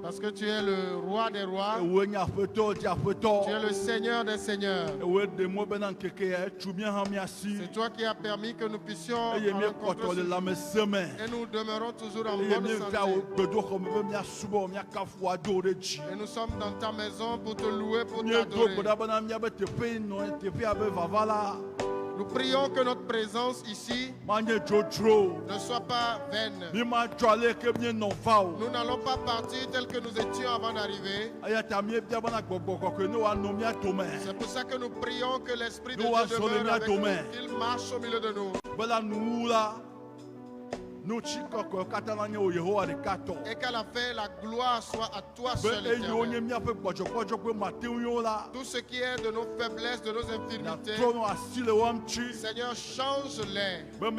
Parce que tu es le roi des rois. Tu es le Seigneur des seigneurs. C'est toi qui as permis que nous puissions rencontrer et nous demeurons toujours en bonne santé. Et nous sommes dans ta maison pour te louer, pour t'adorer. Nous prions que notre présence ici ne soit pas vaine. Nous n'allons pas partir tel que nous étions avant d'arriver. C'est pour ça que nous prions que l'Esprit de Dieu demeure avec nous, qu'il marche au milieu de nous. Et qu'à la fin, la gloire soit à toi seul, Éternel. Tout ce qui est de nos faiblesses, de nos infirmités, Seigneur, change-les pour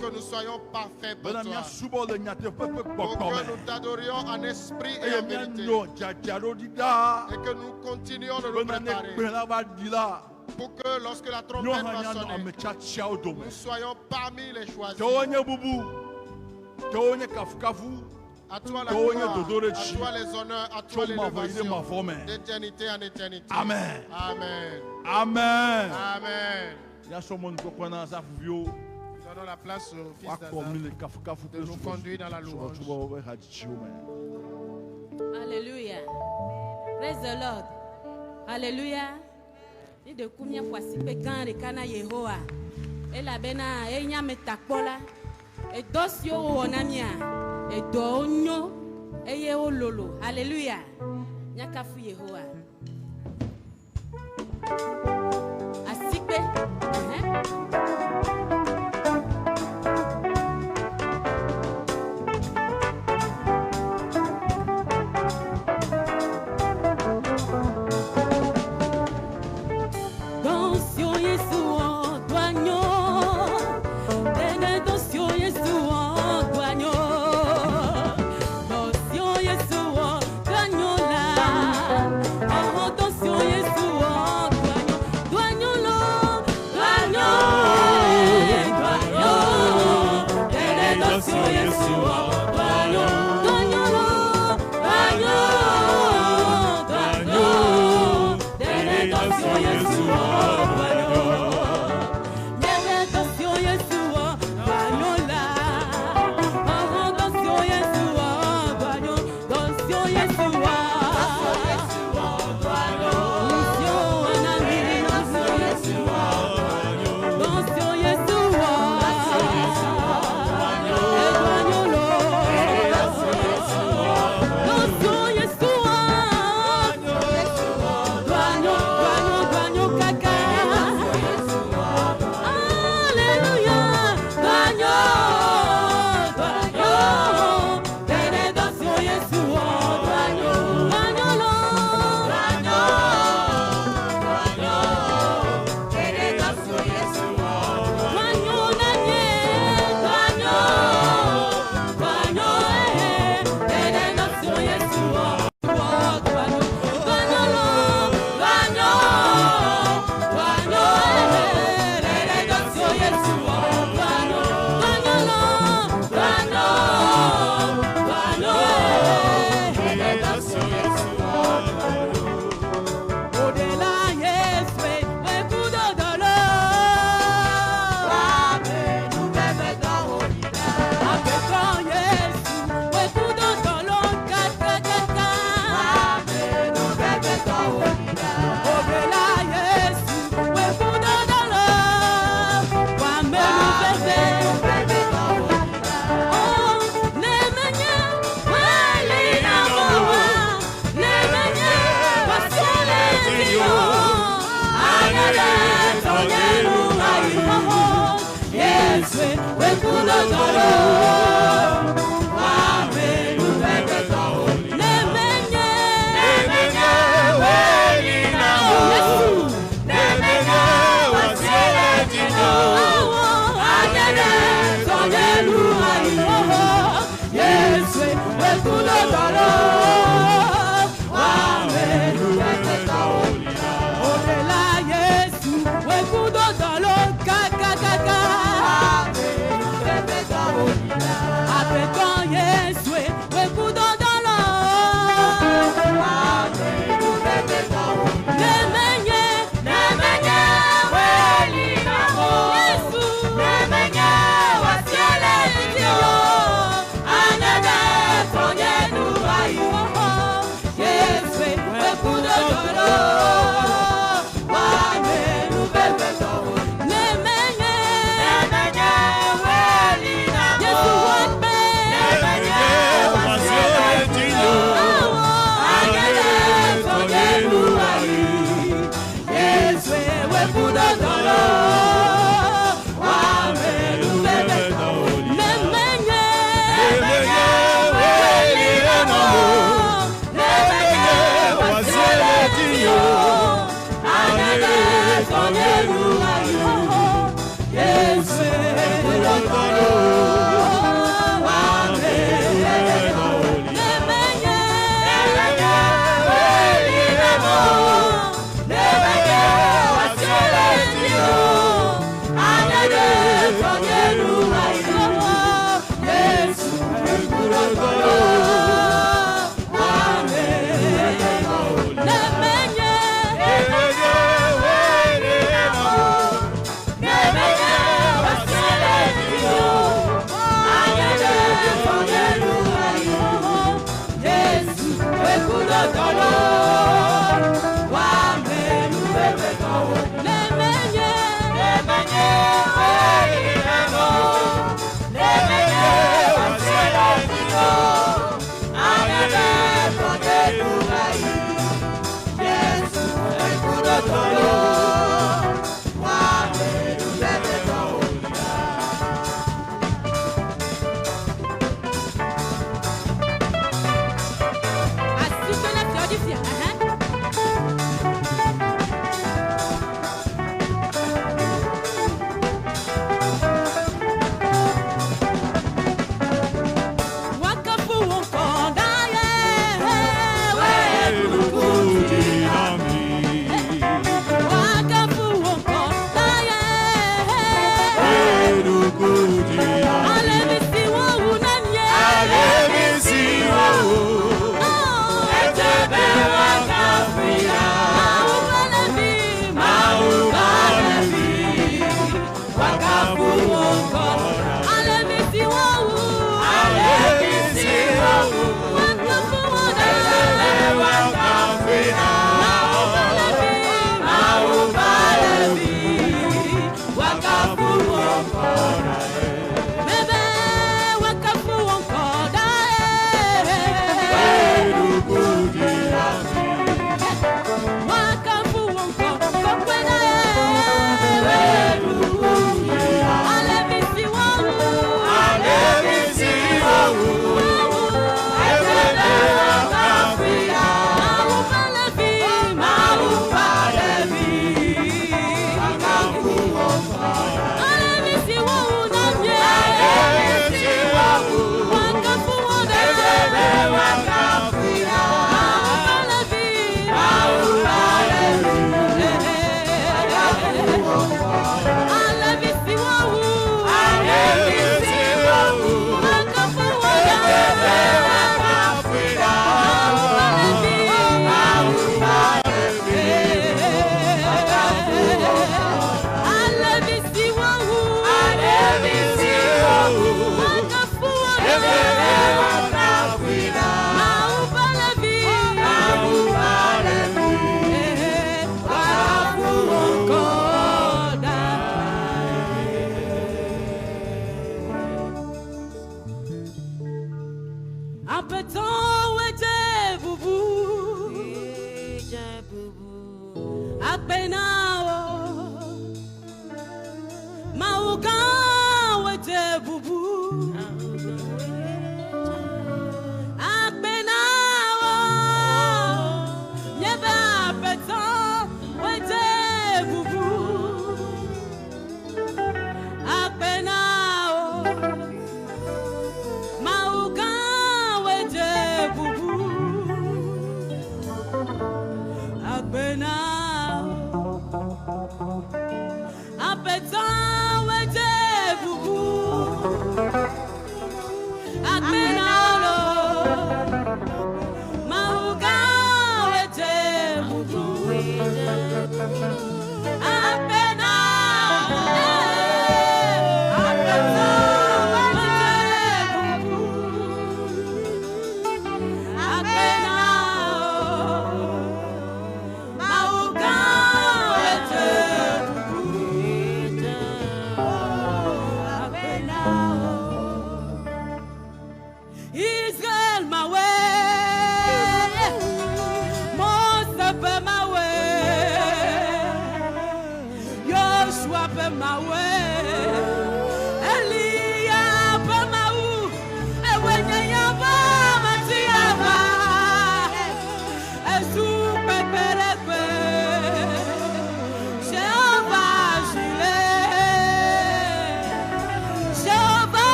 que nous soyons parfaits pour toi. Pour que nous t'adorions en esprit et en vérité. Et que nous continuions de nous préparer. Pour que lorsque la trompette va sonner, nous soyons parmi les choisis. À toi la gloire, à toi les honneurs, à toi l'élévation, d'éternité en éternité. Amen. Amen. Amen. Amen. Donnons la place au fils d'Adam de nous conduire dans la louange. Alléluia. Praise the Lord. Alléluia. Ni de kumia kwa sipe kan kana Yehowa. Ela bena enya metakola. E dosio wonamia. E donyo eye ololo. Alléluia. Nyakafu Yehowa. Asipe.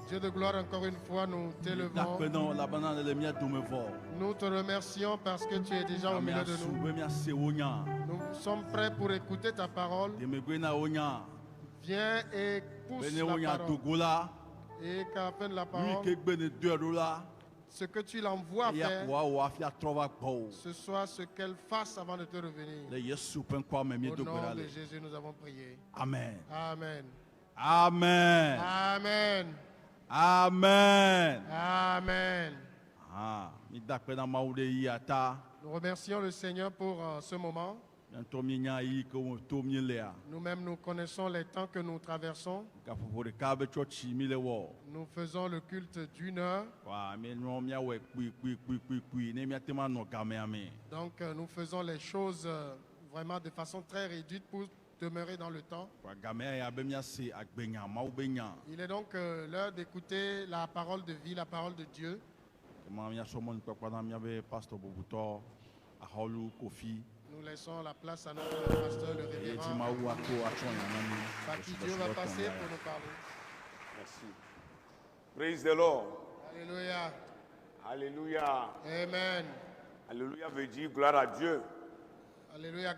Dieu de gloire, encore une fois, nous t'élevons. Nous te remercions parce que tu es déjà au milieu de nous. Nous sommes prêts pour écouter ta parole. Viens et pousse la parole. Et qu'à la fin de la parole, ce que tu l'envoies faire, ce soit ce qu'elle fasse avant de te revenir. Au nom de Jésus, nous avons prié. Amen. Amen. Amen. Amen. Amen. Amen. Ah, nous remercions le Seigneur pour ce moment. Nous-mêmes, nous connaissons les temps que nous traversons. Nous faisons le culte d'1 heure. Donc, nous faisons les choses vraiment de façon très réduite pour demeurer dans le temps. Il est donc l'heure d'écouter la parole de vie, la parole de Dieu. Nous laissons la place à notre pasteur, le révérend. Par qui Dieu va passer pour nous parler. Merci. Praise the Lord. Alléluia. Alléluia. Amen. Alléluia veut dire gloire à Dieu. Alléluia.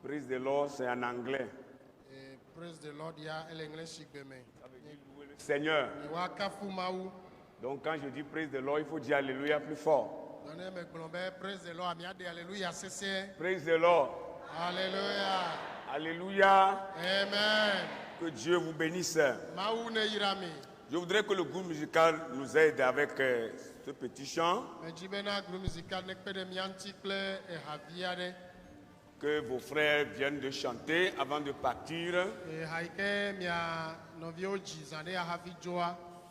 Praise the Lord, c'est en anglais. Et praise the Lord, il y a l'anglais. Seigneur. Donc quand je dis praise the Lord, il faut dire alléluia plus fort. Praise the Lord. Praise the Lord. Alléluia. Alléluia. Amen. Que Dieu vous bénisse. Je voudrais que le groupe musical nous aide avec ce petit chant. Que vos frères viennent de chanter avant de partir.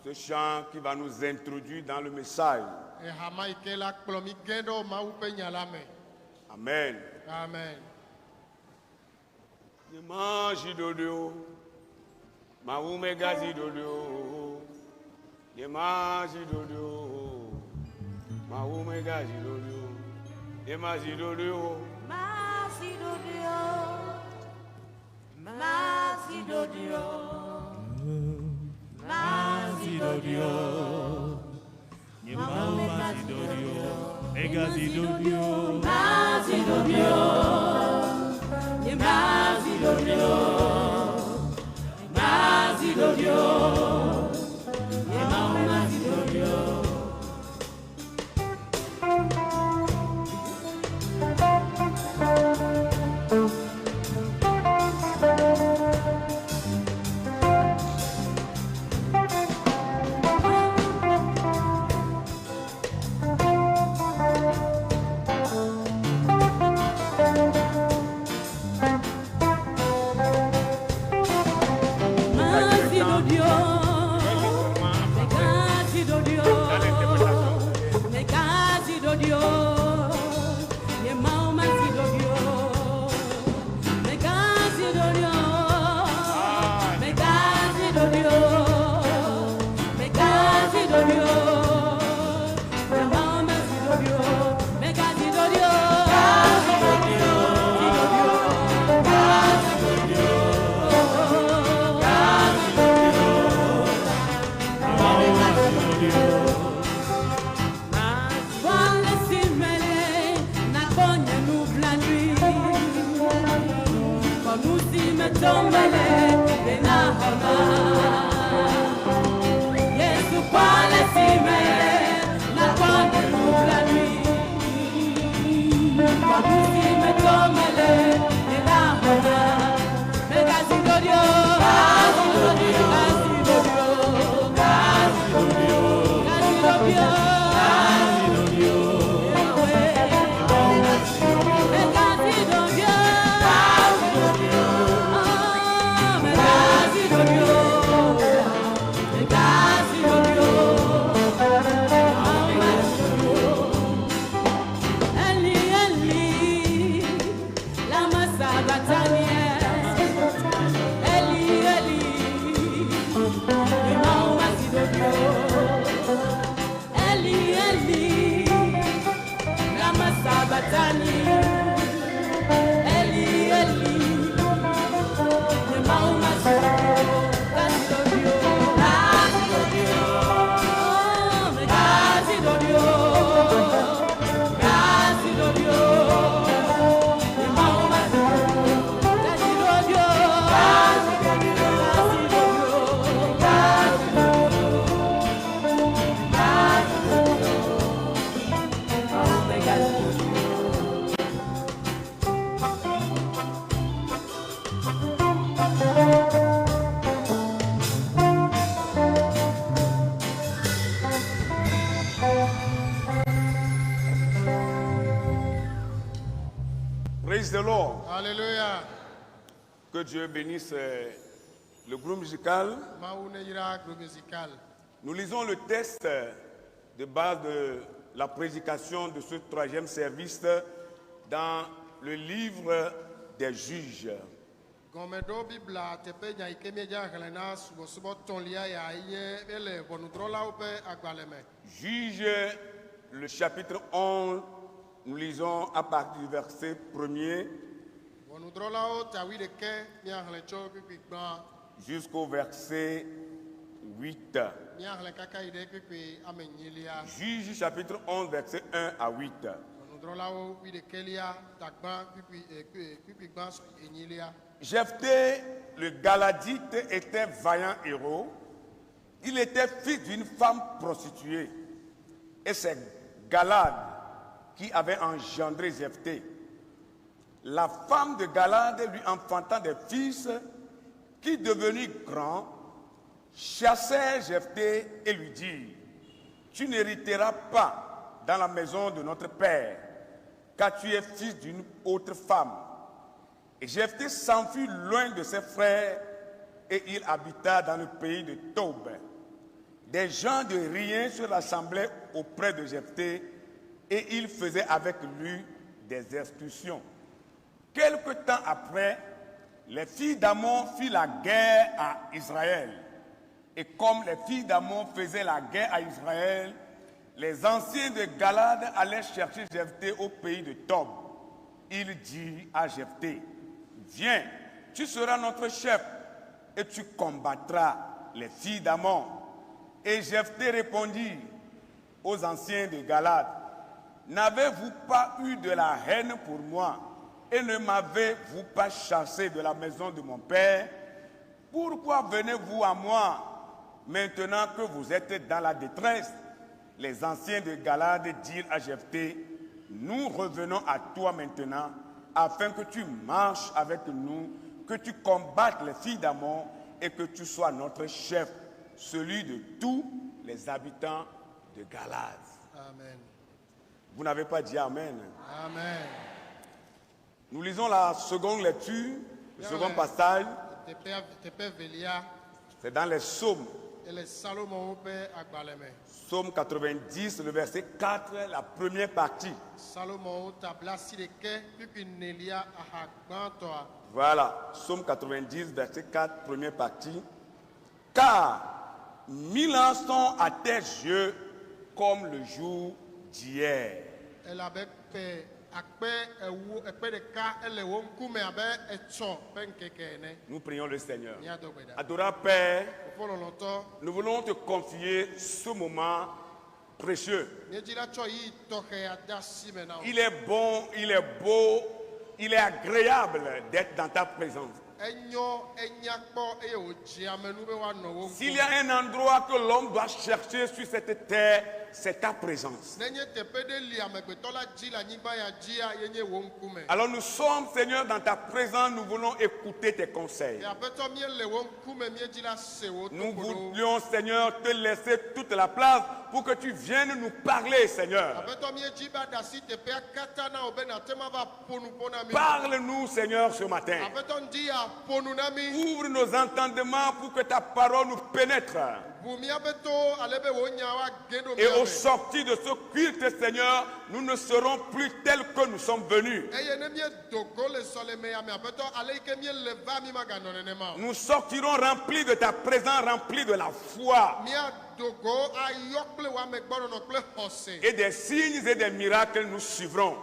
Ce chant qui va nous introduire dans le message. Amen. Amen. Lord. Alléluia. Que Dieu bénisse le groupe musical. Nous lisons le texte de base de la prédication de ce troisième service dans le livre des Juges. Juges, le chapitre 11, nous lisons à partir du verset 1er jusqu'au verset 8. Juges chapitre 11, verset 1 à 8. Jephthé, le Galadite, était vaillant héros. Il était fils d'une femme prostituée. Et c'est Galad qui avait engendré Jephthé. La femme de Galad lui enfantant des fils qui, devenus grands, chassèrent Jephthé et lui dirent: tu n'hériteras pas dans la maison de notre père, car tu es fils d'une autre femme. Et Jephthé s'enfuit loin de ses frères et il habita dans le pays de Tob. Des gens de rien se rassemblaient auprès de Jephthé et ils faisaient avec lui des excursions. Quelque temps après, les filles d'Ammon firent la guerre à Israël. Et comme les filles d'Ammon faisaient la guerre à Israël, les anciens de Galad allaient chercher Jephthé au pays de Tob. Il dit à Jephthé: viens, tu seras notre chef et tu combattras les filles d'Ammon. Et Jephthé répondit aux anciens de Galad: n'avez-vous pas eu de la haine pour moi et ne m'avez-vous pas chassé de la maison de mon père? Pourquoi venez-vous à moi maintenant que vous êtes dans la détresse? Les anciens de Galad dirent à Jephthé: nous revenons à toi maintenant afin que tu marches avec nous, que tu combattes les filles d'Ammon et que tu sois notre chef, celui de tous les habitants de Galad. Amen. Vous n'avez pas dit Amen. Amen. Nous lisons la seconde lecture, le second passage. C'est dans les psaumes. Psaume 90, le verset 4, la première partie. Voilà, Psaume 90, verset 4, première partie. Car 1000 ans sont à tes yeux comme le jour d'hier. Nous prions le Seigneur. Adorable Père, nous voulons te confier ce moment précieux. Il est bon, il est beau, il est agréable d'être dans ta présence. S'il y a un endroit que l'homme doit chercher sur cette terre, c'est ta présence. Alors nous sommes, Seigneur, dans ta présence, nous voulons écouter tes conseils. Nous voulions, Seigneur, te laisser toute la place pour que tu viennes nous parler, Seigneur. Parle-nous, Seigneur, ce matin. Ouvre nos entendements pour que ta parole nous pénètre. Et au sortir de ce culte, Seigneur, nous ne serons plus tels que nous sommes venus. Nous sortirons remplis de ta présence, remplis de la foi. Et des signes et des miracles nous suivront.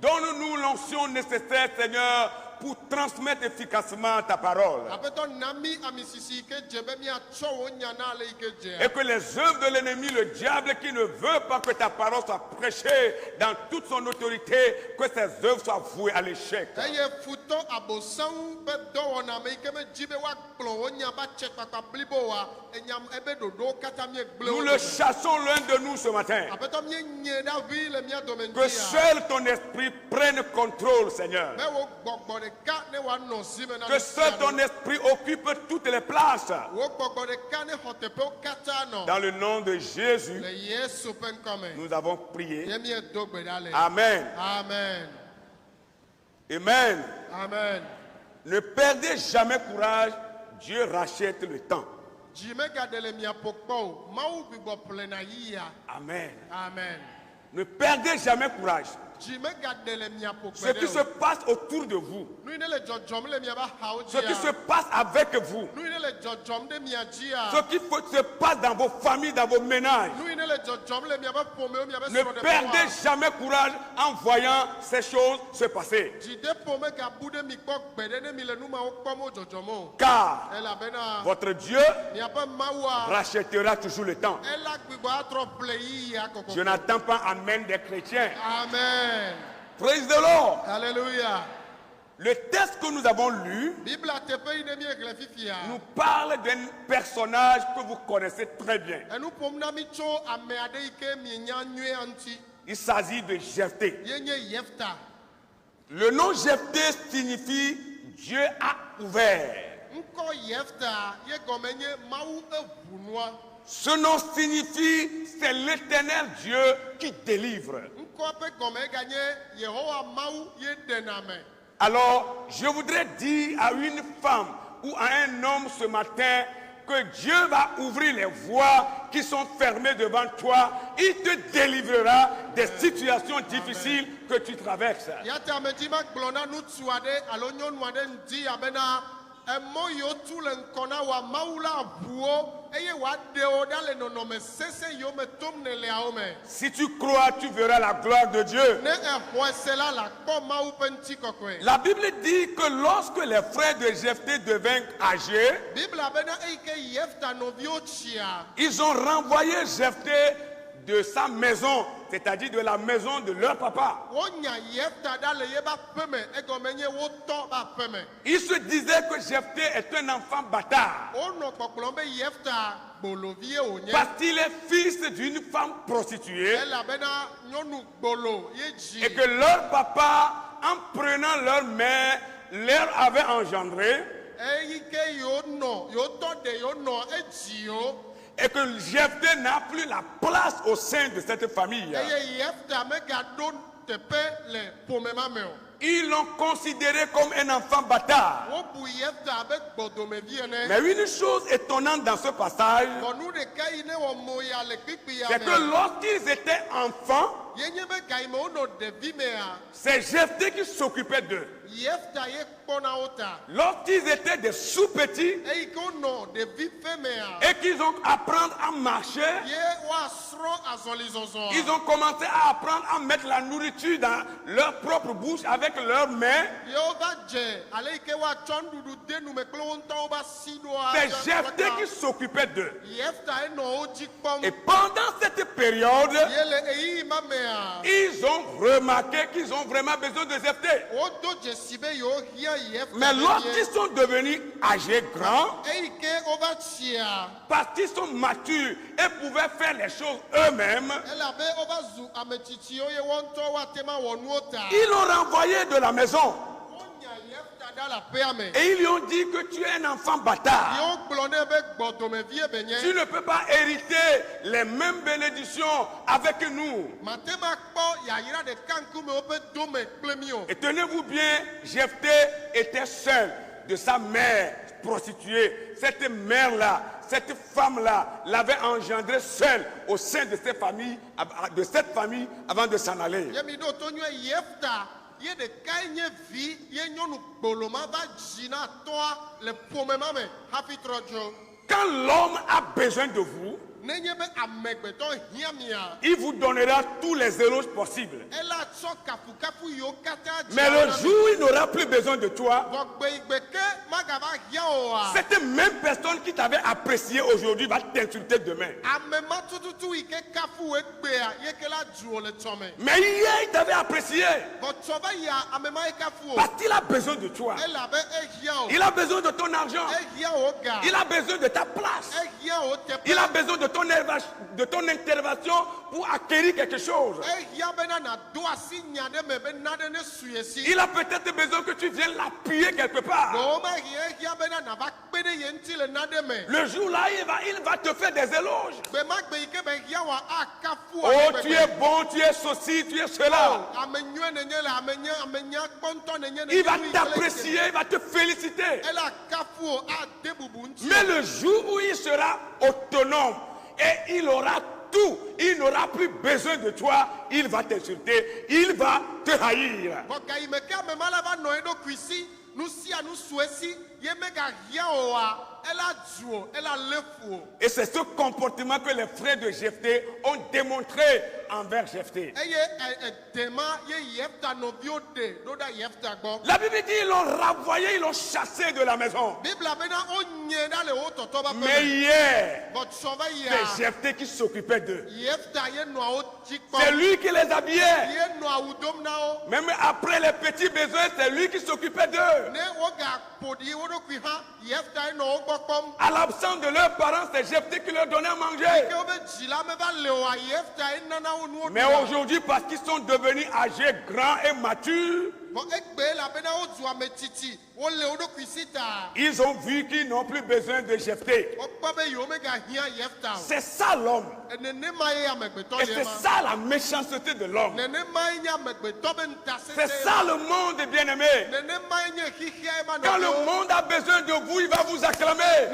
Donne-nous l'onction nécessaire, Seigneur, pour transmettre efficacement ta parole. Et que les œuvres de l'ennemi, le diable qui ne veut pas que ta parole soit prêchée dans toute son autorité, que ces œuvres soient vouées à l'échec. Nous le chassons loin de nous ce matin. Que seul ton esprit prenne contrôle, Seigneur. Que seul ton esprit occupe toutes les places. Dans le nom de Jésus, nous avons prié. Amen. Amen. Amen. Amen. Ne perdez jamais courage. Dieu rachète le temps. Amen. Amen. Ne perdez jamais courage. Ce qui se passe autour de vous, ce qui se passe avec vous, ce qui se passe dans vos familles, dans vos ménages, ne perdez jamais courage en voyant ces choses se passer. Car votre Dieu rachètera toujours le temps. Je n'attends pas amen des chrétiens. Amen. Praise the Lord. Alléluia. Le texte que nous avons lu nous parle d'un personnage que vous connaissez très bien. Il s'agit de Jephthé. Le nom Jephthé signifie Dieu a ouvert. Ce nom signifie c'est l'Éternel Dieu qui délivre. Alors, je voudrais dire à une femme ou à un homme ce matin que Dieu va ouvrir les voies qui sont fermées devant toi. Il te délivrera des situations difficiles que tu traverses. Si tu crois, tu verras la gloire de Dieu. La Bible dit que lorsque les frères de Jephthé devinrent âgés, ils ont renvoyé Jephthé de sa maison, c'est-à-dire de la maison de leur papa. Ils se disaient que Jephthé est un enfant bâtard, parce qu'il est fils d'une femme prostituée, et que leur papa, en prenant leur mère, leur avait engendré, et que Jephthé n'a plus la place au sein de cette famille. Ils l'ont considéré comme un enfant bâtard. Mais une chose étonnante dans ce passage, c'est que lorsqu'ils étaient enfants, c'est Jephthé qui s'occupait d'eux. Lorsqu'ils étaient des sous-petits et qu'ils ont apprendre à marcher, ils ont commencé à apprendre à mettre la nourriture dans leur propre bouche avec leurs mains. C'est Jephthé qui s'occupait d'eux. Et pendant cette période, ils ont remarqué qu'ils ont vraiment besoin de Jephthé. Mais lorsqu'ils sont devenus âgés, grands, parce qu'ils sont matures et pouvaient faire les choses eux-mêmes, ils l'ont renvoyé de la maison. Et ils lui ont dit que tu es un enfant bâtard. Tu ne peux pas hériter les mêmes bénédictions avec nous. Et tenez-vous bien, Jephthé était seul de sa mère prostituée. Cette mère-là, cette femme-là l'avait engendré seule au sein de cette famille avant de s'en aller. Quand l'homme a besoin de vous, il vous donnera tous les éloges possibles. Mais le jour où il n'aura plus besoin de toi, cette même personne qui t'avait apprécié aujourd'hui va t'insulter demain. Mais hier il t'avait apprécié parce qu'il a besoin de toi. Il a besoin de ton argent. Il a besoin de ta place. Il a besoin de de ton intervention pour acquérir quelque chose. Il a peut-être besoin que tu viennes l'appuyer quelque part. Le jour-là, il va te faire des éloges. Oh, tu es bon, tu es ceci, tu es cela. Il va t'apprécier, il va te féliciter. Mais le jour où il sera autonome et il aura tout, il n'aura plus besoin de toi, il va t'insulter, il va te haïr. Et c'est ce comportement que les frères de Jephthé ont démontré envers Jephthé. La Bible dit ils l'ont renvoyé, ils l'ont chassé de la maison. Mais hier, c'est Jephthé qui s'occupait d'eux. C'est lui qui les habillait. Même après les petits besoins, c'est lui qui s'occupait d'eux. À l'absence de leurs parents, c'est Jephthé qui leur donnait à manger. Mais aujourd'hui, parce qu'ils sont devenus âgés, grands et matures, ils ont vu qu'ils n'ont plus besoin de Jephthé. C'est ça l'homme. Et c'est ça la méchanceté de l'homme. C'est ça le monde, bien-aimé. Quand le monde a besoin de vous, il va vous acclamer.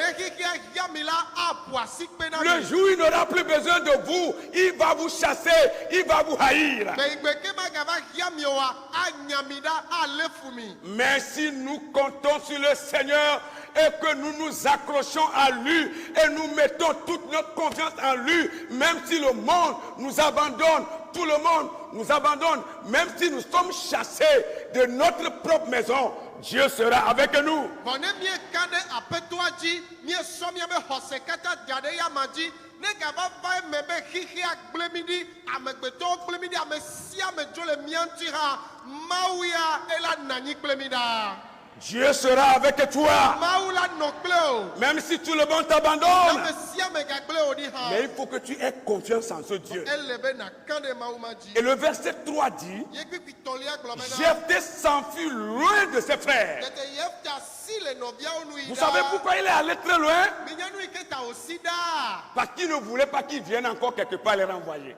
Le jour où il n'aura plus besoin de vous, il va vous chasser, il va vous haïr. Mais si nous comptons sur le Seigneur et que nous nous accrochons à lui et nous mettons toute notre confiance en lui, même si le monde nous abandonne, tout le monde nous abandonne, même si nous sommes chassés de notre propre maison, Dieu sera avec nous. Dieu sera avec toi. Même si tout le monde t'abandonne. Mais il faut que tu aies confiance en ce Dieu. Et le verset 3 dit, Jephthé s'enfuit loin de ses frères. Vous savez pourquoi il est allé très loin? Parce qu'il ne voulait pas qu'ils viennent encore quelque part les renvoyer.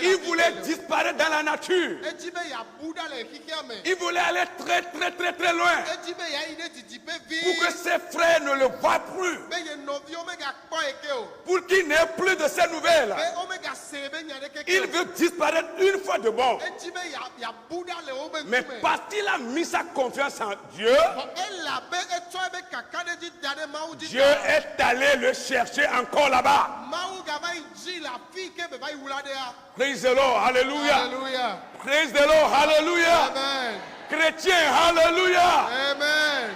Il voulait disparaître dans la nature. Il voulait aller très très très très loin pour que ses frères ne le voient plus, pour qu'il n'ait plus de ses nouvelles. Il veut disparaître une fois de bon. Mais parce qu'il a mis sa confiance en Dieu, Dieu est allé le chercher encore là-bas. Praise the Lord, hallelujah. Praise the Lord, hallelujah. Amen. Chrétien, hallelujah. Amen.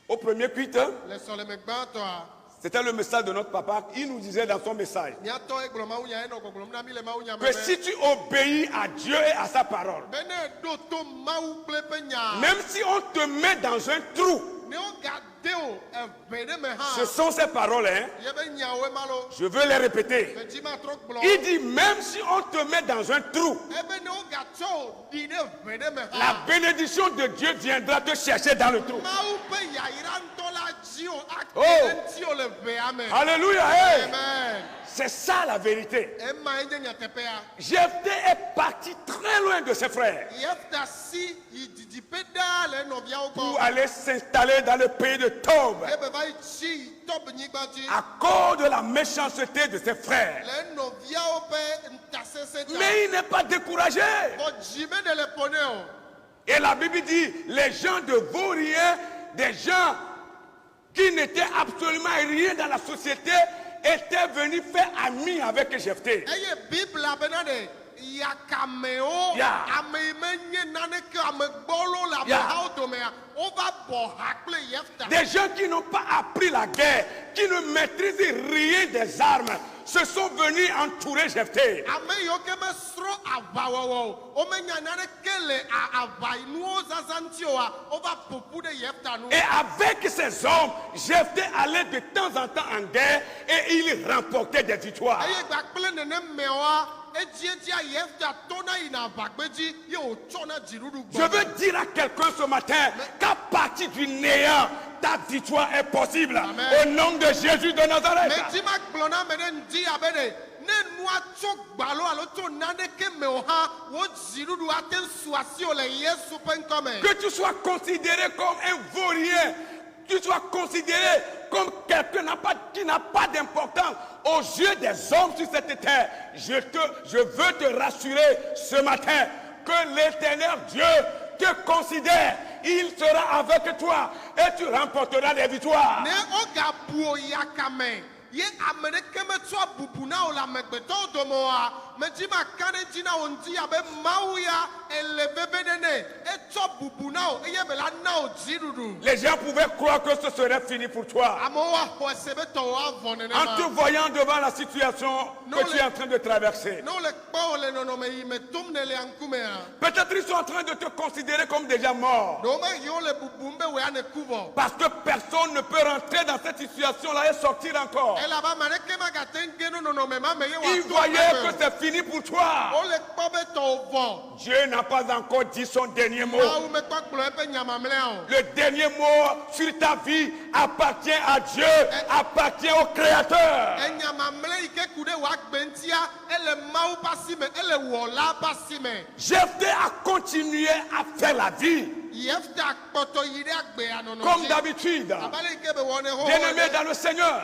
Au premier culte, c'était le message de notre papa. Il nous disait dans son message que si tu obéis à Dieu et à sa parole, même si on te met dans un trou, ce sont ces paroles, hein? Je veux les répéter. Il dit, même si on te met dans un trou, la bénédiction de Dieu viendra te chercher dans le trou. Oh. Alléluia. Hey. Amen. C'est ça la vérité. Jephthé est parti très loin de ses frères pour aller s'installer dans le pays de Tob à cause de la méchanceté de ses frères. Mais il n'est pas découragé. Et la Bible dit, les gens de vauriens, des gens qui n'étaient absolument rien dans la société, étaient venus faire ami avec Jephthé. Des gens qui n'ont pas appris la guerre, qui ne maîtrisent rien des armes, se sont venus entourer Jephthé. Et avec ces hommes, Jephthé allait de temps en temps en guerre et il remportait des victoires. Je veux dire à quelqu'un ce matin qu'à partir du néant, ta victoire est possible. Amen. Au nom de Jésus de Nazareth. Que tu sois considéré comme un vaurien, tu sois considéré comme quelqu'un qui n'a pas d'importance aux yeux des hommes sur cette terre. Je veux te rassurer ce matin que l'Éternel Dieu te considère. Il sera avec toi et tu remporteras des victoires. Les gens pouvaient croire que ce serait fini pour toi. En te voyant devant la situation que tu es en train de traverser. Peut-être ils sont en train de te considérer comme déjà mort. Parce que personne ne peut rentrer dans cette situation-là et sortir encore. Ils voyaient que c'est fini pour toi. Dieu n'a pas encore dit son dernier mot. Le dernier mot sur ta vie appartient à Dieu, appartient au Créateur. Jephthé a continué à faire la vie. Comme d'habitude. Bien-aimés dans le Seigneur,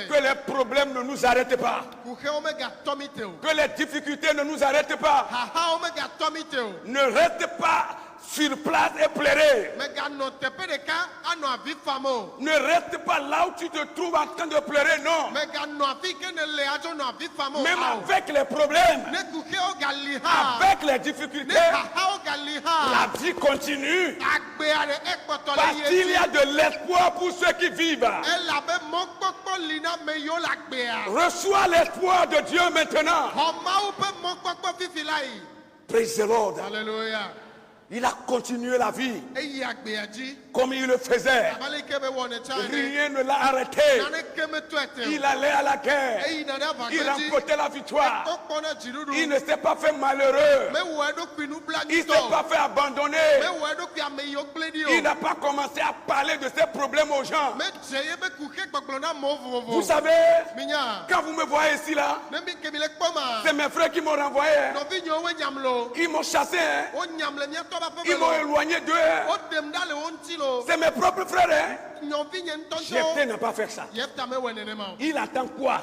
que les problèmes ne nous arrêtent pas. Que les difficultés ne nous arrêtent pas. Ne reste pas sur place et pleurer. Ne reste pas là où tu te trouves en train de pleurer, non. Même avec les problèmes, avec les difficultés, la vie continue. Parce qu'il y a de l'espoir pour ceux qui vivent. Reçois l'espoir de Dieu maintenant. Praise the Lord. Alléluia. Il a continué la vie comme il le faisait. Rien ne l'a arrêté. Il allait à la guerre. Il remportait la victoire. Il ne s'est pas fait malheureux. Il ne s'est pas fait abandonner. Il n'a pas commencé à parler de ses problèmes aux gens. Vous savez, quand vous me voyez ici là, c'est mes frères qui m'ont renvoyé. Ils m'ont chassé. Ils m'ont éloigné d'eux. C'est mes propres frères. Jephthé n'a pas fait ça. Il attend quoi?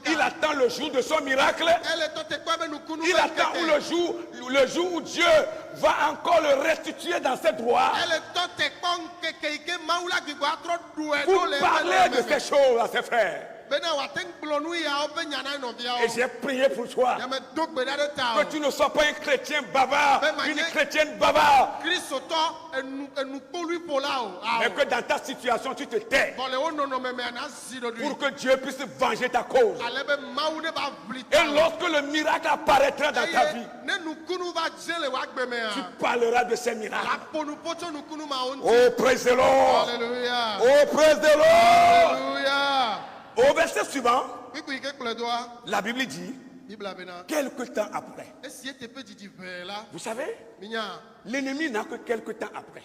Il attend le jour de son miracle. Il attend le jour où Dieu va encore le restituer dans ses droits. Pour parler de ces choses à ses frères. Et j'ai prié pour toi que tu ne sois pas un chrétien bavard, une chrétienne bavarde, mais que dans ta situation tu te tais pour que Dieu puisse venger ta cause. Et lorsque le miracle apparaîtra dans ta vie, tu parleras de ces miracles. Oh, praise the Lord. Oh, praise the Lord. Au verset suivant, la Bible dit, quelque temps après. Vous savez, l'ennemi n'a que quelque temps après.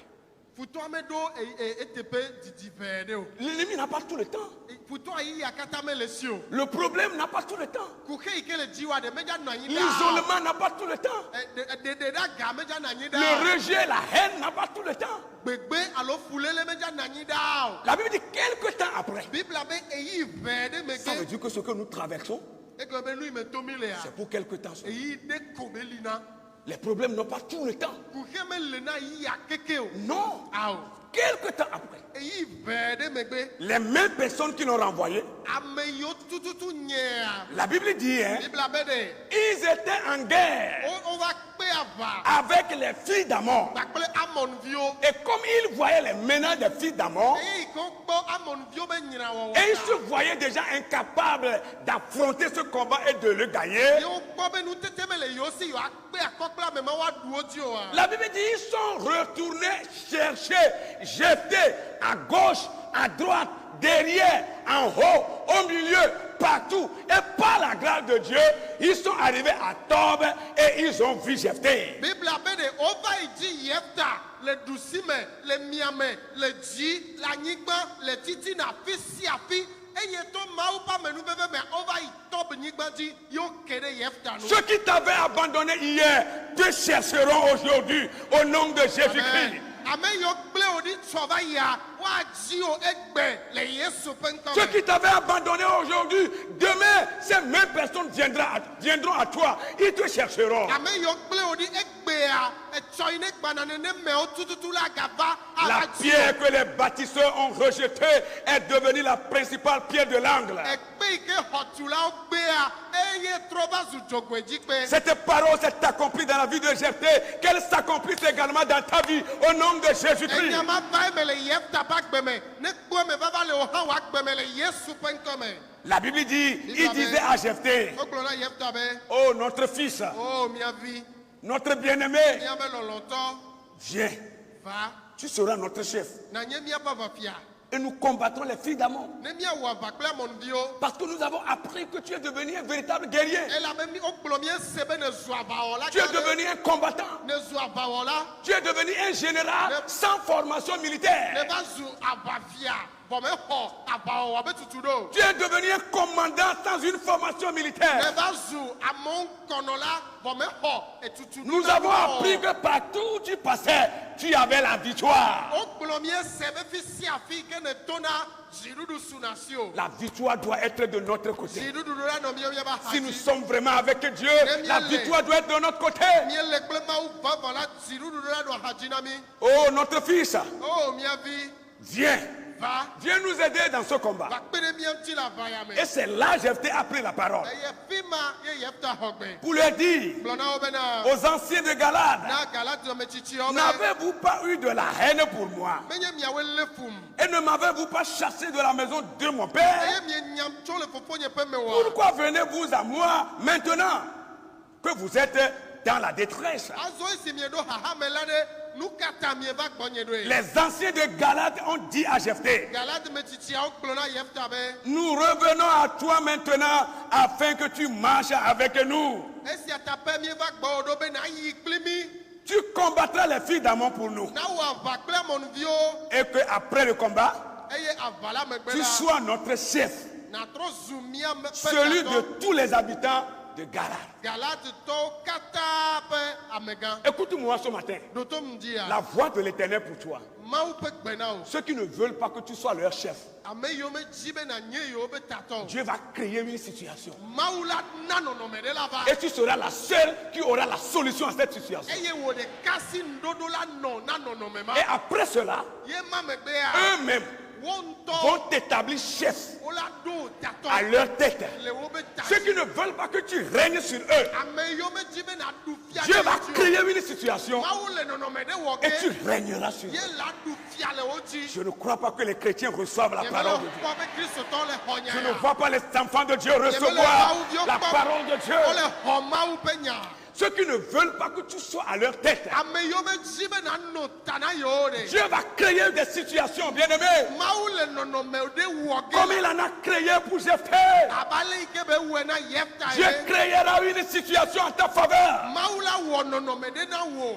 L'ennemi n'a pas tout le temps. Le problème n'a pas tout le temps. L'isolement n'a pas tout le temps. Le rejet, la haine n'a pas tout le temps. La Bible dit quelque temps après. Ça veut dire que ce que nous traversons, c'est pour quelque temps. Les problèmes n'ont pas tout le temps. Non. Quelque temps après, les mêmes personnes qui l'ont renvoyé, la Bible dit, hein, ils étaient en guerre avec les filles d'Amon. Et comme ils voyaient les menaces des filles d'Amon, et ils se voyaient déjà incapables d'affronter ce combat et de le gagner, la Bible dit ils sont retournés chercher, jeter à gauche, à droite, derrière, en haut, au milieu, partout. Et par la grâce de Dieu, ils sont arrivés à Tob et ils ont vu Jephthé. Les doucime, les miame, les dji, la nigba, les titina, fils siafi. Ceux qui t'avaient abandonné hier te chercheront aujourd'hui au nom de Jésus-Christ. Ceux qui t'avaient abandonné aujourd'hui, demain, ces mêmes personnes viendront à toi. Ils te chercheront. La pierre que les bâtisseurs ont rejetée est devenue la principale pierre de l'angle. Cette parole s'est accomplie dans la vie de Jephthé, qu'elle s'accomplisse également dans ta vie au nom de Jésus-Christ. La Bible dit, il disait à Jephthé, oh notre fils, notre bien-aimé, viens, tu seras notre chef. Et nous combattrons les filles d'Amon. Parce que nous avons appris que tu es devenu un véritable guerrier. Tu es devenu un combattant. Tu es devenu un général sans formation militaire. Tu es devenu un commandant sans une formation militaire. Nous avons appris que partout où tu passais, tu avais la victoire. La victoire doit être de notre côté. Si nous sommes vraiment avec Dieu, la victoire doit être de notre côté. Oh notre fils, viens. Viens nous aider dans ce combat. Et c'est là que Jephthé a pris la parole pour leur dire aux anciens de Galade, n'avez-vous pas eu de la haine pour moi? Et ne m'avez-vous pas chassé de la maison de mon père? Pourquoi venez-vous à moi maintenant que vous êtes dans la détresse? Les anciens de Galade ont dit à Jephthé, nous revenons à toi maintenant afin que tu marches avec nous. Tu combattras les filles d'Amon pour nous. Et qu'après le combat, tu sois notre chef, celui de tous les habitants de Galade. Écoute-moi ce matin. La voix de l'Éternel pour toi. Ceux qui ne veulent pas que tu sois leur chef, Dieu va créer une situation. Et tu seras la seule qui aura la solution à cette situation. Et après cela, eux-mêmes vont t'établir chef à leur tête. Ceux qui ne veulent pas que tu règnes sur eux, Dieu va créer une situation et tu régneras sur eux. Je ne crois pas que les chrétiens reçoivent la parole de Dieu. Je ne vois pas les enfants de Dieu recevoir la parole de Dieu. Ceux qui ne veulent pas que tu sois à leur tête, Dieu va créer des situations, bien-aimés, comme il en a créé pour Jephthé. Dieu créera une situation en ta faveur.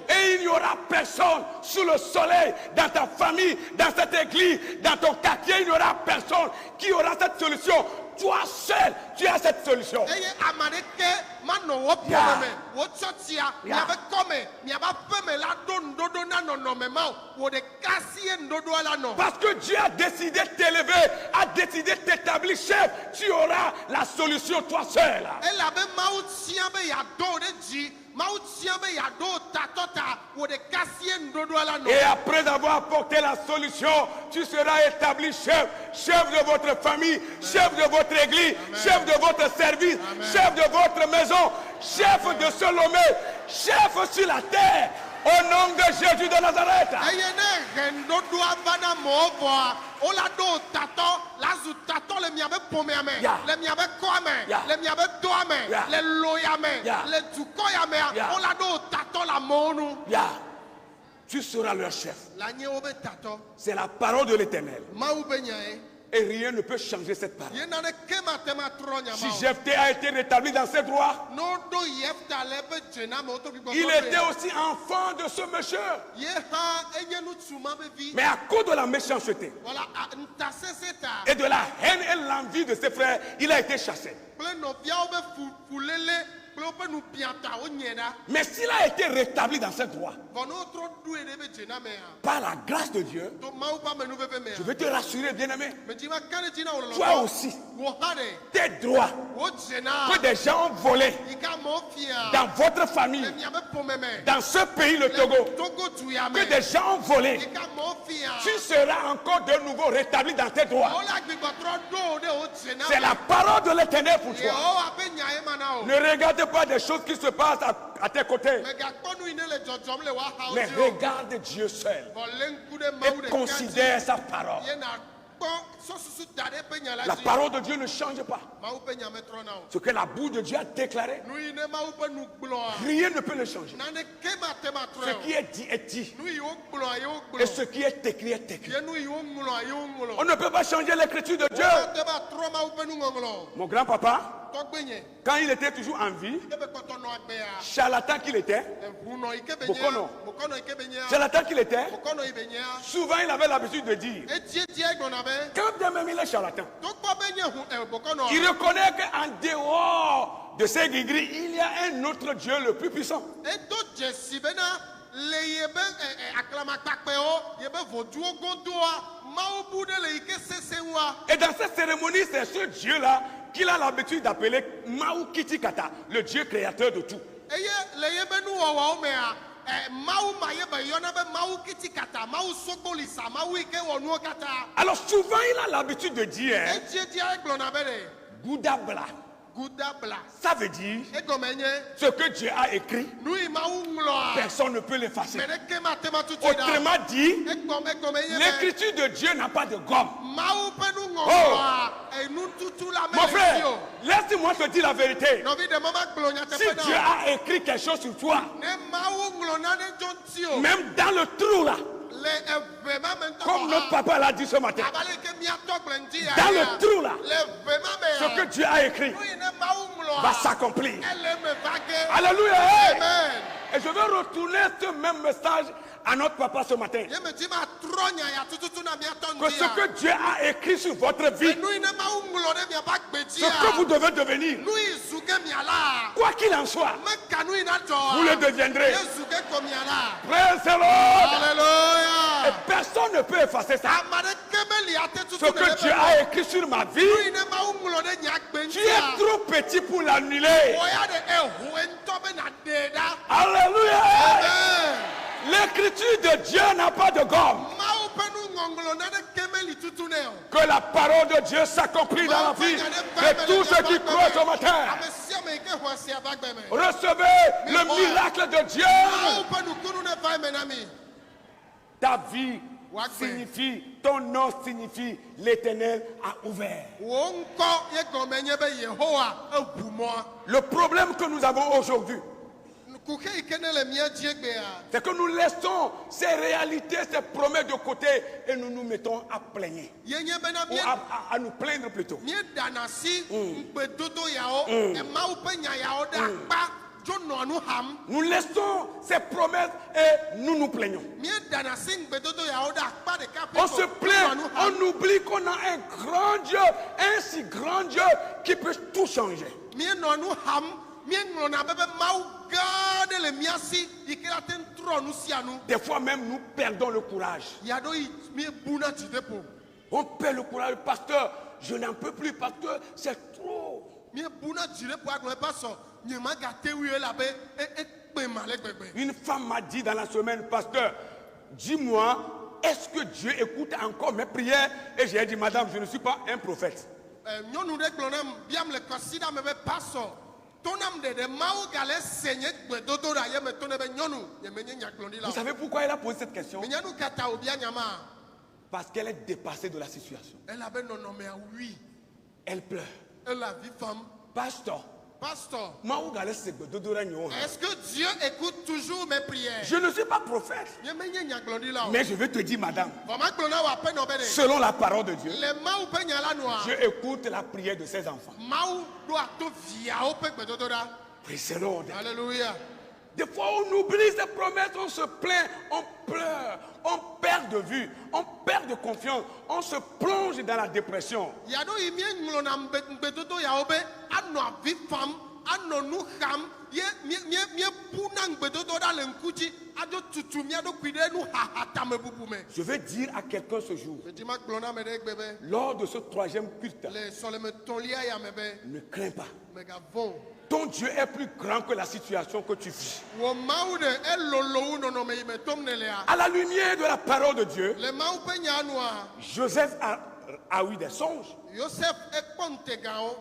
Et il n'y aura personne sous le soleil, dans ta famille, dans cette église, dans ton quartier, il n'y aura personne qui aura cette solution. Toi seul, tu as cette solution. Parce que Dieu a décidé de t'élever, a décidé de t'établir chef. Tu auras la solution toi seul. Et après avoir apporté la solution, tu seras établi chef. Chef de votre famille, chef de votre église, chef de votre service, chef de votre maison, chef de Salomé, chef sur la terre. Au nom de Jésus de Nazareth. Tu seras leur chef. C'est la parole de l'Éternel. Et rien ne peut changer cette parole. Si Jephthé a été rétabli dans ses droits, il était aussi enfant de ce monsieur. Mais à cause de la méchanceté et de la haine et l'envie de ses frères, il a été chassé. Mais s'il a été rétabli dans ses droits, par la grâce de Dieu, je veux te rassurer, bien-aimé, toi aussi, tes droits que des gens ont volés dans votre famille, dans ce pays, le Togo, que des gens ont volé, tu seras encore de nouveau rétabli dans tes droits. C'est la parole de l'Éternel pour toi. Ne regarde pas des choses qui se passent à tes côtés, mais regarde Dieu seul et considère sa parole. La parole de Dieu ne change pas. Ce que la bouche de Dieu a déclaré, rien ne peut le changer. Ce qui est dit est dit, et ce qui est écrit est écrit. On ne peut pas changer l'écriture de Dieu. Mon grand-papa, quand il était toujours en vie, charlatan qu'il était, charlatan qu'il était, souvent il avait l'habitude de dire, quand bien même il est charlatan, il reconnaît qu'en dehors de ces gris-gris, il y a un autre Dieu le plus puissant. Et dans cette cérémonie, c'est ce Dieu-là qu'il a l'habitude d'appeler Maou Kitikata, le Dieu créateur de tout. Alors souvent il a l'habitude de dire Goudabla. Ça veut dire ce que Dieu a écrit, personne ne peut l'effacer. Autrement dit, l'écriture de Dieu n'a pas de gomme. Oh. Mon frère, laisse-moi te dire la vérité. Si Dieu a écrit quelque chose sur toi, même dans le trou là, comme notre papa l'a dit ce matin, dans le trou là, ce que Dieu a écrit va s'accomplir. Alléluia. Et je veux retourner ce même message à notre papa ce matin. Que ce que Dieu a écrit sur votre vie, ce que vous devez devenir, quoi qu'il en soit, vous le deviendrez. Praise the Lord. Et personne ne peut effacer ça. Ce que Dieu a écrit sur ma vie, tu es trop petit pour l'annuler. Alléluia. L'écriture de Dieu n'a pas de gomme. Que la parole de Dieu s'accomplit dans la vie de tous ceux qui croient ce matin. Recevez le miracle de Dieu. Ta vie signifie, ton nom signifie l'Éternel a ouvert. Le problème que nous avons aujourd'hui, c'est que nous laissons ces réalités, ces promesses de côté et nous nous mettons à plaigner. Ou à nous plaindre plutôt. Nous laissons ces promesses et nous nous plaignons. On se plaint, on oublie qu'on a un grand Dieu, un si grand Dieu qui peut tout changer. Des fois même nous perdons le courage. On perd le courage. Pasteur, je n'en peux plus. Pasteur, c'est trop. Une femme m'a dit dans la semaine, pasteur, dis-moi, est-ce que Dieu écoute encore mes prières? Et j'ai dit, madame, je ne suis pas un prophète. Vous savez pourquoi elle a posé cette question? Parce qu'elle est dépassée de la situation. Elle pleure. Pasteur, est-ce que Dieu écoute toujours mes prières? Je ne suis pas prophète. Mais je veux te dire, madame, selon la parole de Dieu, Dieu écoute la prière de ses enfants. Praise the Lord. Alléluia. Des fois, on oublie ces promesses, on se plaint, on pleure, on perd de vue, on perd de confiance, on se plonge dans la dépression. Je veux dire à quelqu'un ce jour, lors de ce troisième culte, ne crains pas. Ton Dieu est plus grand que la situation que tu vis. À la lumière de la parole de Dieu, Joseph a eu des songes.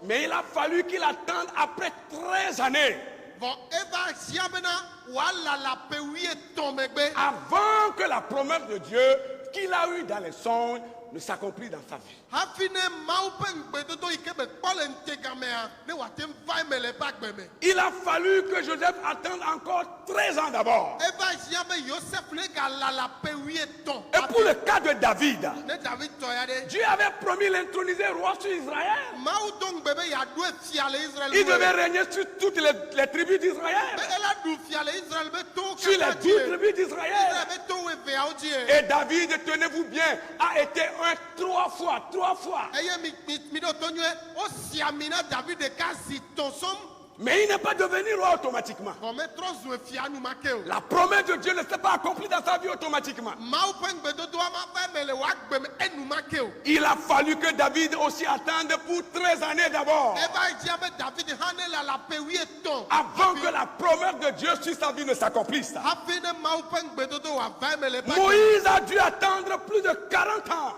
Mais il a fallu qu'il attende après 13 années avant que la promesse de Dieu qu'il a eue dans les songes ne s'accomplit dans sa vie. Il a fallu que Joseph attende encore 13 ans d'abord. Et pour le cas de David, Dieu avait promis l'introniser roi sur Israël. Il devait régner sur toutes les tribus d'Israël. Sur les 10 tribus d'Israël. Et David, tenez-vous bien, a été trois fois. Mais il n'est pas devenu roi automatiquement. La promesse de Dieu ne s'est pas accomplie dans sa vie automatiquement. Il a fallu que David aussi attende pour 13 années d'abord, avant que la promesse de Dieu sur sa vie ne s'accomplisse. Moïse a dû attendre plus de 40 ans.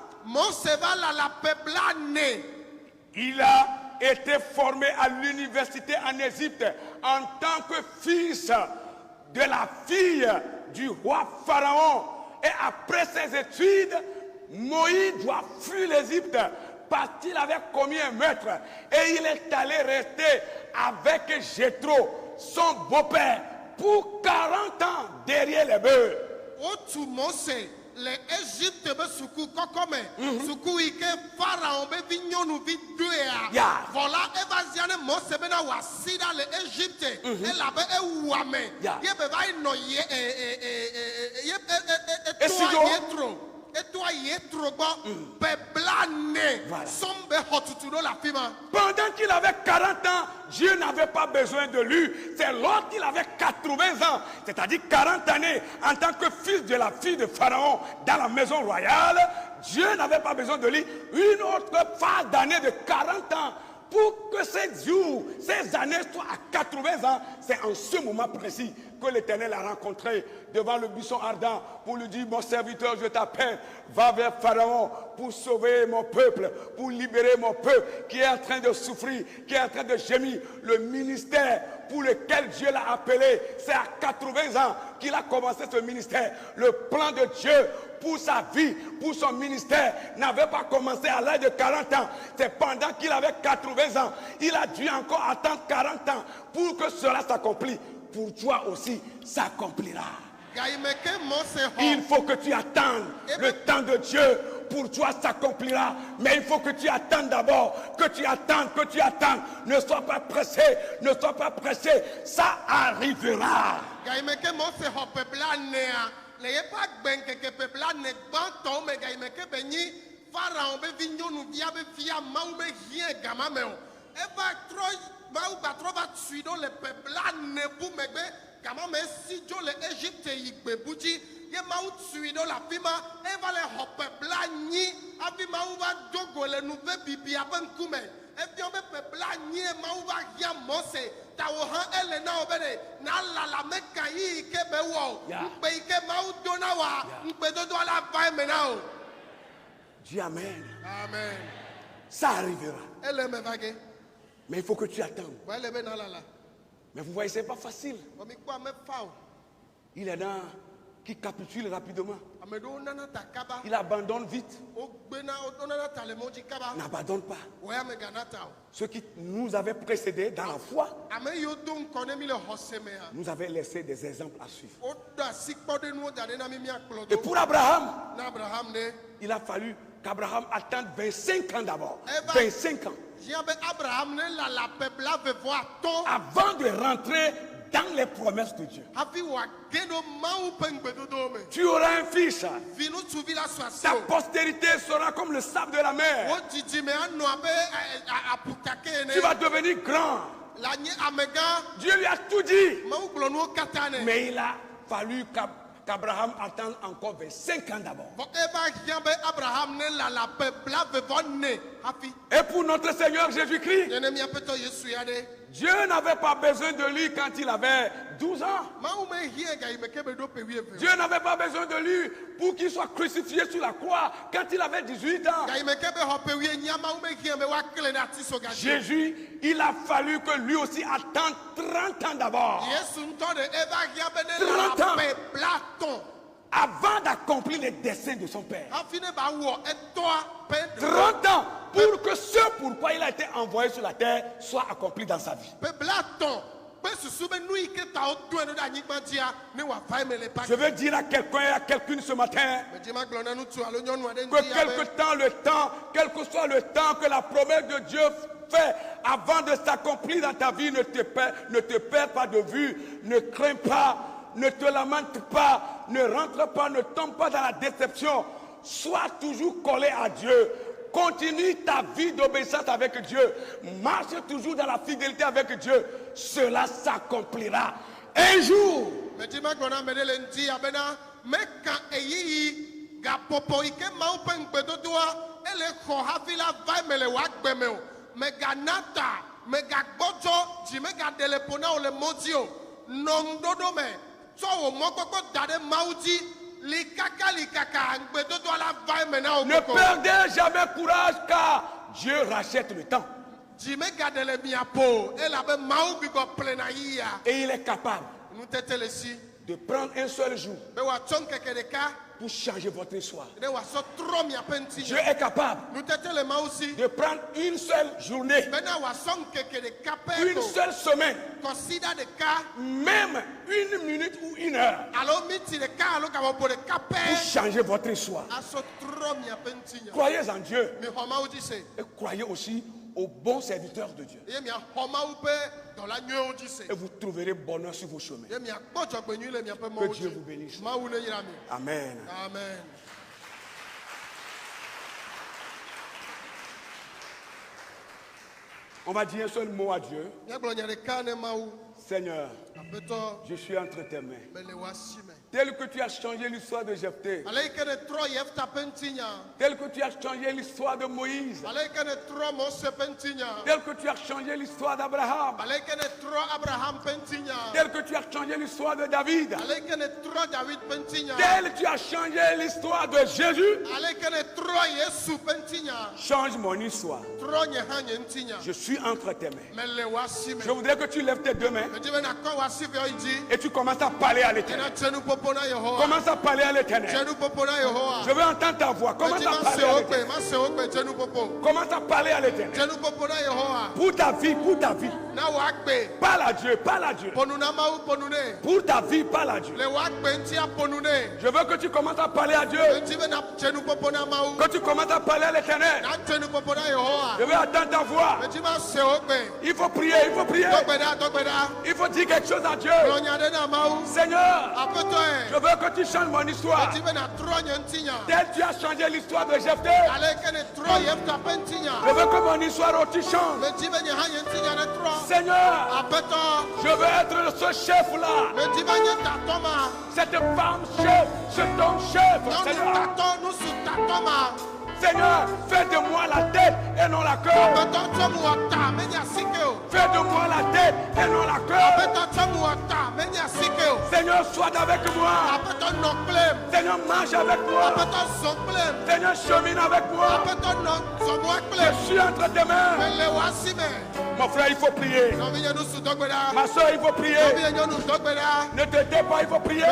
Il a été formé à l'université en Égypte en tant que fils de la fille du roi Pharaon. Et après ses études, Moïse doit fuir l'Égypte parce qu'il avait commis un meurtre. Et il est allé rester avec Jéthro, son beau-père, pour 40 ans derrière les bœufs. Les Égyptes be suku kokome suku ike Pharaon be vignonu vi doea voilà evaziane Mose be na wasida le Égypte ela be ewame ye be vai no ye pendant qu'il avait 40 ans, Dieu n'avait pas besoin de lui. C'est lorsqu'il avait 80 ans, c'est-à-dire 40 années, en tant que fils de la fille de Pharaon dans la maison royale, Dieu n'avait pas besoin de lui. Une autre phase d'années de 40 ans. Pour que ces jours, ces années soient à 80 ans, c'est en ce moment précis que l'Éternel a rencontré devant le buisson ardent pour lui dire, mon serviteur, je t'appelle, va vers Pharaon pour sauver mon peuple, pour libérer mon peuple qui est en train de souffrir, qui est en train de gémir. Le ministère pour lequel Dieu l'a appelé, c'est à 80 ans qu'il a commencé ce ministère. Le plan de Dieu pour sa vie, pour son ministère, n'avait pas commencé à l'âge de 40 ans. C'est pendant qu'il avait 80 ans. Il a dû encore attendre 40 ans pour que cela s'accomplisse. Pour toi aussi, s'accomplira. Il faut que tu attendes le temps de Dieu. Pour toi, s'accomplira. Mais il faut que tu attendes d'abord. Que tu attendes. Ne sois pas pressé. Ça arrivera. comment mais si Dieu l'Égypte y bouti ye maou tui dans la fima et va les hopper blani abi maou va dogo le nouveau bibi aben kume et puis on va blani maou va ya mose ta ohan elle na obede na la meka yi ke be wo be ke maou dona wa be do la va maintenant. Dis amen. Amen. Ça arrivera. Elle me vague. Mais il faut que tu attendes. Mais vous voyez, c'est pas facile. Il y en a qui capitulent rapidement. Il abandonne vite. N'abandonne pas. Ceux qui nous avaient précédés dans la foi nous avaient laissé des exemples à suivre. Et pour Abraham, il a fallu qu'Abraham attende 25 ans d'abord. 25 ans. Avant de rentrer dans les promesses de Dieu. Tu auras un fils. Ta postérité sera comme le sable de la mer. Tu vas devenir grand. Dieu lui a tout dit. Mais il a fallu qu'Abraham attende encore 25 ans d'abord. Et pour notre Seigneur Jésus-Christ, Dieu n'avait pas besoin de lui quand il avait 12 ans. Dieu n'avait pas besoin de lui pour qu'il soit crucifié sur la croix quand il avait 18 ans. Jésus, il a fallu que lui aussi attende 30 ans d'abord. 30 ans avant d'accomplir les desseins de son Père. 30 ans pour que ce pourquoi il a été envoyé sur la terre soit accompli dans sa vie. Je veux dire à quelqu'un et à quelqu'une ce matin que quel que soit le temps que la promesse de Dieu fait avant de s'accomplir dans ta vie, ne te perds pas de vue, ne crains pas, ne te lamente pas, ne rentre pas, ne tombe pas dans la déception. Sois toujours collé à Dieu. Continue ta vie d'obéissance avec Dieu. Marche toujours dans la fidélité avec Dieu. Cela s'accomplira un jour. Ne perdez jamais courage car Dieu rachète le temps. Et il est capable de prendre un seul jour pour changer votre histoire. Dieu est capable de prendre une seule journée, une seule semaine, même une minute ou une heure pour changer votre histoire. Croyez en Dieu et croyez aussi aux bons serviteurs de Dieu. Et vous trouverez bonheur sur vos chemins. Que Dieu vous bénisse. Amen. Amen. On va dire un seul mot à Dieu. Seigneur, je suis entre tes mains. Tel que tu as changé l'histoire de Jephthé, tel que tu as changé l'histoire de Moïse, tel que tu as changé l'histoire d'Abraham, tel que tu as changé l'histoire de David, tel que tu as changé l'histoire de Jésus, change mon histoire. Je suis entre tes mains. Je voudrais que tu lèves tes deux mains et tu commences à parler à l'Éternel. Commence à parler à l'Éternel. Je veux entendre ta voix. Commence à parler à l'Éternel. Commence à parler à l'Éternel. Pour ta vie, pour ta vie. Parle à Dieu, parle à Dieu. Pour ta vie, parle à Dieu. Je veux que tu commences à parler à Dieu. Que tu commences à parler à l'Éternel. Je veux entendre ta voix. Il faut prier, il faut prier. Il faut dire quelque chose à Dieu. Seigneur, je veux que tu changes mon histoire. Tel tu as changé l'histoire de Jephthé, je veux que mon histoire aussi change. Seigneur, je veux être ce chef-là. Cette femme chef, cet homme chef, Seigneur. Seigneur, fais de moi la tête et non la queue. Fais de moi la tête et non la queue. Seigneur, sois avec moi. Seigneur, marche avec moi. Seigneur, chemine avec moi. Je suis entre tes mains. Mon frère, il faut prier. Ma soeur, il faut prier. Ne te tais pas, il faut prier.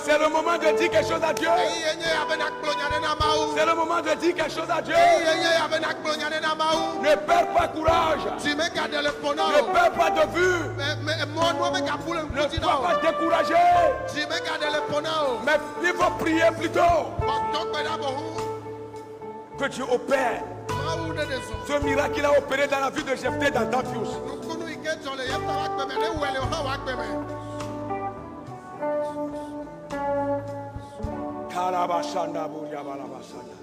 C'est le moment de dire quelque chose à Dieu. C'est le moment de dire quelque chose à Dieu. Ne perds pas courage. Ne perds pas de vue. Ne sois pas découragé. Mais il faut prier plutôt. Que Dieu opère ce miracle qu'il a opéré dans la vie de Jephthé dans ta vie aussi. Karabashanda buria balabashanda.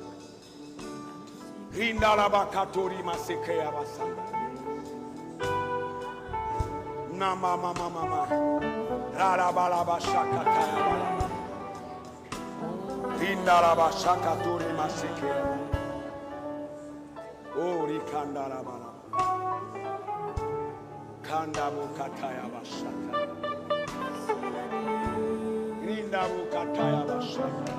Rindaraba katori masekeya basanda. Nama mama mama. Rarabalaba shakataya balaba. Rindaraba shakatori masekeya. Ori kandara balaba. Kandabu kataya bashaka. Rindabu kataya bashaka.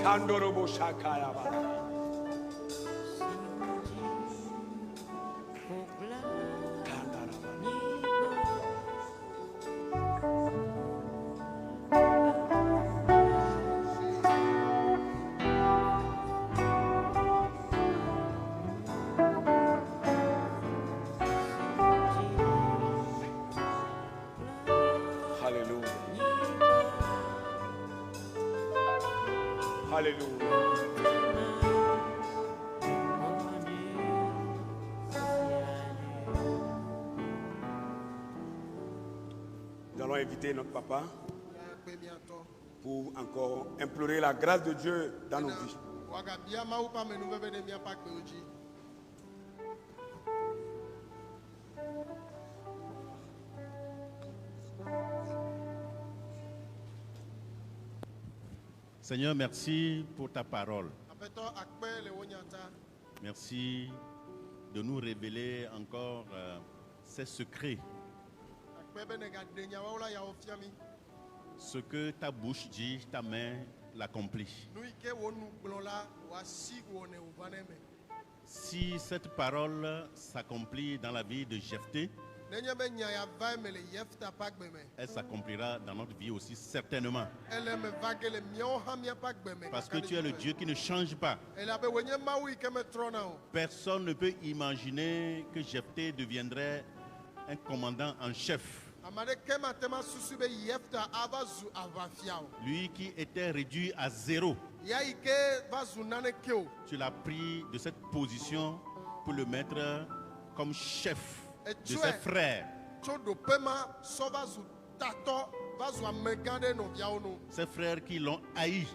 Kandorobo shakaya bala. Kandara bala. Alléluia. Nous allons inviter notre papa pour encore implorer la grâce de Dieu dans nos vies. Seigneur, merci pour ta parole. Merci de nous révéler encore ces secrets. Ce que ta bouche dit, ta main l'accomplit. Si cette parole s'accomplit dans la vie de Jephthé, elle s'accomplira dans notre vie aussi certainement. Parce que tu es le Dieu qui ne change pas. Personne ne peut imaginer que Jephthé deviendrait un commandant en chef. Lui qui était réduit à zéro. Tu l'as pris de cette position pour le mettre comme chef de ses frères. Ses frères qui l'ont haï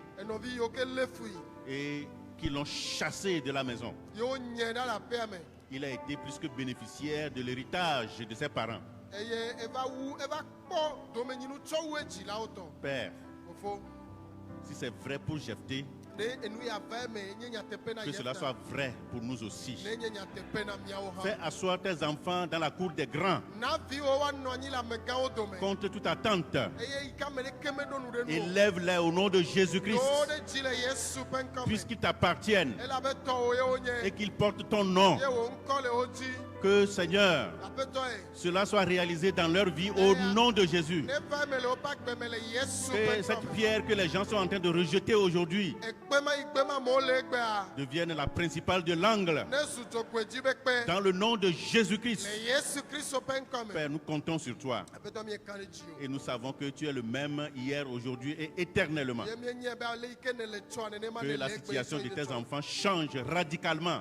et qui l'ont chassé de la maison. Il a été plus que bénéficiaire de l'héritage de ses parents. Père, si c'est vrai pour Jephthé, que cela soit vrai pour nous aussi. Fais asseoir tes enfants dans la cour des grands, contre toute attente. Élève-les au nom de Jésus-Christ, puisqu'ils t'appartiennent et qu'ils portent ton nom. Que, Seigneur, cela soit réalisé dans leur vie au nom de Jésus. Que cette pierre que les gens sont en train de rejeter aujourd'hui devienne la principale de l'angle. Dans le nom de Jésus-Christ. Père, nous comptons sur toi. Et nous savons que tu es le même hier, aujourd'hui et éternellement. Que la situation de tes enfants change radicalement.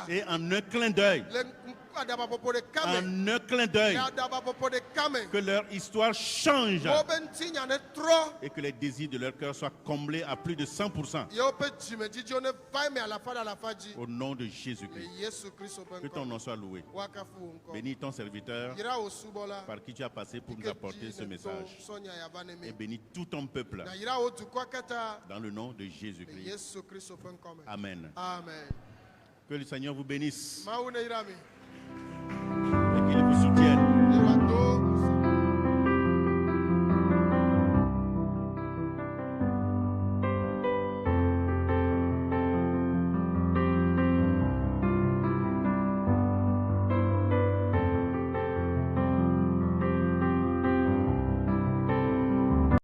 Et en un clin d'œil, en un clin d'œil, que leur histoire change et que les désirs de leur cœur soient comblés à plus de 100%. Au nom de Jésus-Christ. Que ton nom soit loué. Bénis ton serviteur par qui tu as passé pour nous apporter ce message. Et bénis tout ton peuple dans le nom de Jésus-Christ. Amen. Amen. Que le Seigneur vous bénisse.